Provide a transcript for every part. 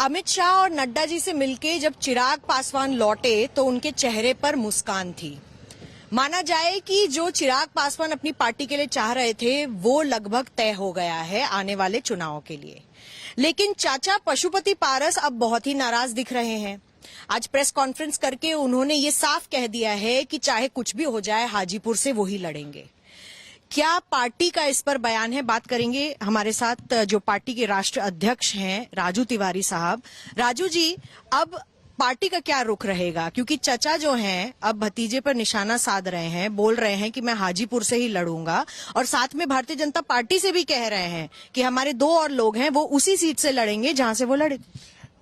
अमित शाह और नड्डा जी से मिलके जब चिराग पासवान लौटे तो उनके चेहरे पर मुस्कान थी। माना जाए कि जो चिराग पासवान अपनी पार्टी के लिए चाह रहे थे वो लगभग तय हो गया है आने वाले चुनाव के लिए। लेकिन चाचा पशुपति पारस अब बहुत ही नाराज दिख रहे हैं। आज प्रेस कॉन्फ्रेंस करके उन्होंने ये साफ कह दिया है कि चाहे कुछ भी हो जाए हाजीपुर से वो ही लड़ेंगे। क्या पार्टी का इस पर बयान है, बात करेंगे। हमारे साथ जो पार्टी के राष्ट्रीय अध्यक्ष हैं राजू तिवारी साहब। राजू जी, अब पार्टी का क्या रुख रहेगा, क्योंकि चचा जो हैं अब भतीजे पर निशाना साध रहे हैं, बोल रहे हैं कि मैं हाजीपुर से ही लड़ूंगा और साथ में भारतीय जनता पार्टी से भी कह रहे हैं कि हमारे दो और लोग हैं वो उसी सीट से लड़ेंगे जहां से वो लड़े।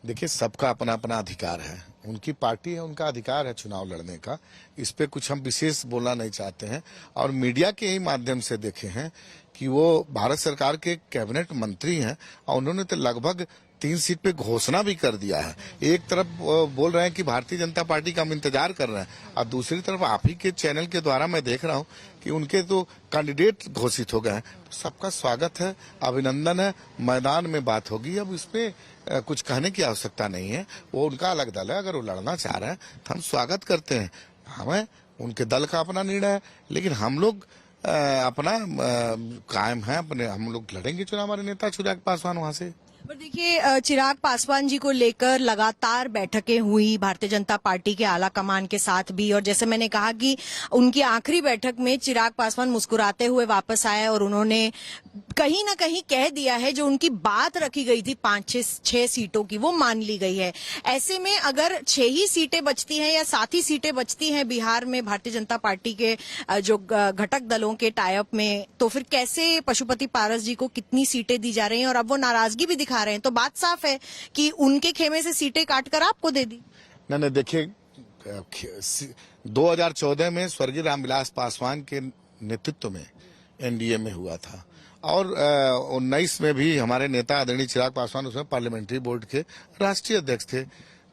देखिए, सबका अपना अपना अधिकार है, उनकी पार्टी है, उनका अधिकार है चुनाव लड़ने का। इस पे कुछ हम विशेष बोलना नहीं चाहते हैं। और मीडिया के ही माध्यम से देखे हैं कि वो भारत सरकार के कैबिनेट मंत्री हैं और उन्होंने तो लगभग 3 सीट पे घोषणा भी कर दिया है। एक तरफ बोल रहे हैं कि भारतीय जनता पार्टी का हम इंतजार कर रहे हैं और दूसरी तरफ आप ही के चैनल के द्वारा मैं देख रहा हूं कि उनके तो कैंडिडेट घोषित हो गए हैं। तो सबका स्वागत है, अभिनंदन है। मैदान में बात होगी, अब इसमें कुछ कहने की आवश्यकता नहीं है। वो उनका अलग दल है, अगर वो लड़ना चाह रहे हैं तो हम स्वागत करते हैं। हमें उनके दल का अपना निर्णय है, लेकिन हम लोग अपना कायम है अपने, हम लोग लड़ेंगे चुनाव। हमारे नेता चिराग पासवान वहां से। पर देखिए, चिराग पासवान जी को लेकर लगातार बैठकें हुई भारतीय जनता पार्टी के आला कमान के साथ भी, और जैसे मैंने कहा कि उनकी आखिरी बैठक में चिराग पासवान मुस्कुराते हुए वापस आए और उन्होंने कहीं ना कहीं कह दिया है जो उनकी बात रखी गई थी 5-6 सीटों की वो मान ली गई है। ऐसे में अगर 6 ही सीटें बचती हैं या 7 ही सीटें बचती हैं बिहार में भारतीय जनता पार्टी के जो घटक दलों के टाइप में, तो फिर कैसे पशुपति पारस जी को कितनी सीटें दी जा रही हैं और अब वो नाराजगी भी दिखा रहे हैं। तो बात साफ है कि उनके खेमे से सीटें काटकर आपको दे दी। नहीं, देखिए, 2014 में स्वर्गीय रामविलास पासवान के नेतृत्व में एनडीए में हुआ था और 19 में भी हमारे नेता आदरणीय चिराग पासवान उसमें पार्लियामेंट्री बोर्ड के राष्ट्रीय अध्यक्ष थे।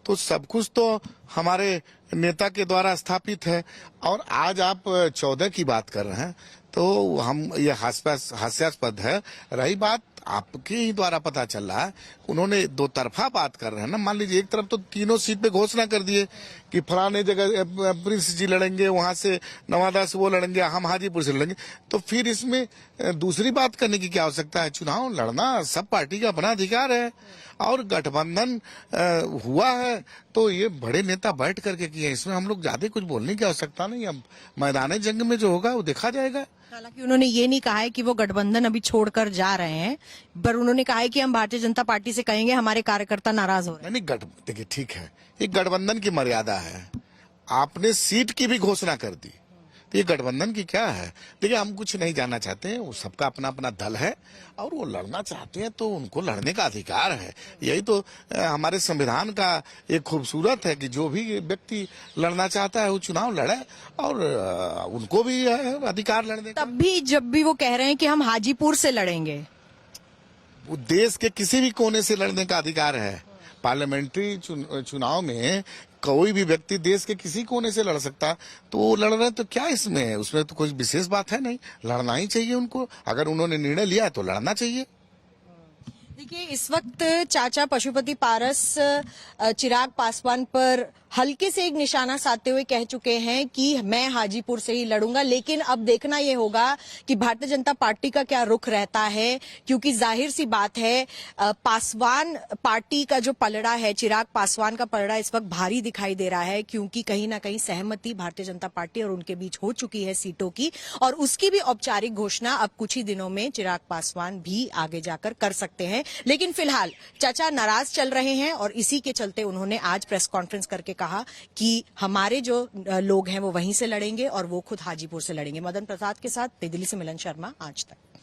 तो सब कुछ तो हमारे नेता के द्वारा स्थापित है। और आज आप 14 की बात कर रहे हैं तो हम ये हास्यास्पद है। रही बात आपके ही द्वारा पता चल रहा है, उन्होंने दो तरफा बात कर रहे हैं ना। मान लीजिए एक तरफ तो तीनों सीट पे घोषणा कर दिए कि फलाने जगह प्रिंस जी लड़ेंगे, वहां से नवादा से वो लड़ेंगे, हम हाजीपुर से लड़ेंगे। तो फिर इसमें दूसरी बात करने की क्या आवश्यकता है? चुनाव लड़ना सब पार्टी का अपना अधिकार है और गठबंधन हुआ है तो ये बड़े नेता बैठ करके किए, इसमें हम लोग ज्यादा कुछ बोलने की आवश्यकता नहीं। अब मैदान जंग में जो होगा वो देखा जाएगा। हालांकि उन्होंने ये नहीं कहा है कि वो गठबंधन अभी छोड़कर जा रहे हैं, पर उन्होंने कहा है कि हम भारतीय जनता पार्टी से कहेंगे हमारे कार्यकर्ता नाराज हो रहे हैं। नहीं, देखिए ठीक है, ये गठबंधन की मर्यादा है। आपने सीट की भी घोषणा कर दी तो ये गठबंधन की क्या है? देखिए, हम कुछ नहीं जानना चाहते हैं, वो सबका अपना अपना दल है और वो लड़ना चाहते हैं तो उनको लड़ने का अधिकार है। यही तो हमारे संविधान का एक खूबसूरत है कि जो भी व्यक्ति लड़ना चाहता है वो चुनाव लड़े और उनको भी है अधिकार लड़ने का। तब भी जब भी वो कह रहे हैं कि हम हाजीपुर से लड़ेंगे, वो देश के किसी भी कोने से लड़ने का अधिकार है। पार्लियामेंट्री चुनाव में कोई भी व्यक्ति देश के किसी कोने से लड़ सकता, तो वो लड़ रहे तो क्या इसमें है? उसमें तो कोई विशेष बात है नहीं, लड़ना ही चाहिए उनको। अगर उन्होंने निर्णय लिया तो लड़ना चाहिए। देखिए, इस वक्त चाचा पशुपति पारस चिराग पासवान पर हल्के से एक निशाना साधते हुए कह चुके हैं कि मैं हाजीपुर से ही लड़ूंगा। लेकिन अब देखना यह होगा कि भारतीय जनता पार्टी का क्या रुख रहता है, क्योंकि जाहिर सी बात है पासवान पार्टी का जो पलड़ा है, चिराग पासवान का पलड़ा इस वक्त भारी दिखाई दे रहा है, क्योंकि कहीं ना कहीं सहमति भारतीय जनता पार्टी और उनके बीच हो चुकी है सीटों की, और उसकी भी औपचारिक घोषणा अब कुछ ही दिनों में चिराग पासवान भी आगे जाकर कर सकते हैं। लेकिन फिलहाल चाचा नाराज चल रहे हैं और इसी के चलते उन्होंने आज प्रेस कॉन्फ्रेंस करके कहा कि हमारे जो लोग हैं वो वहीं से लड़ेंगे और वो खुद हाजीपुर से लड़ेंगे। मदन प्रसाद के साथ दिल्ली से मिलन शर्मा, आज तक।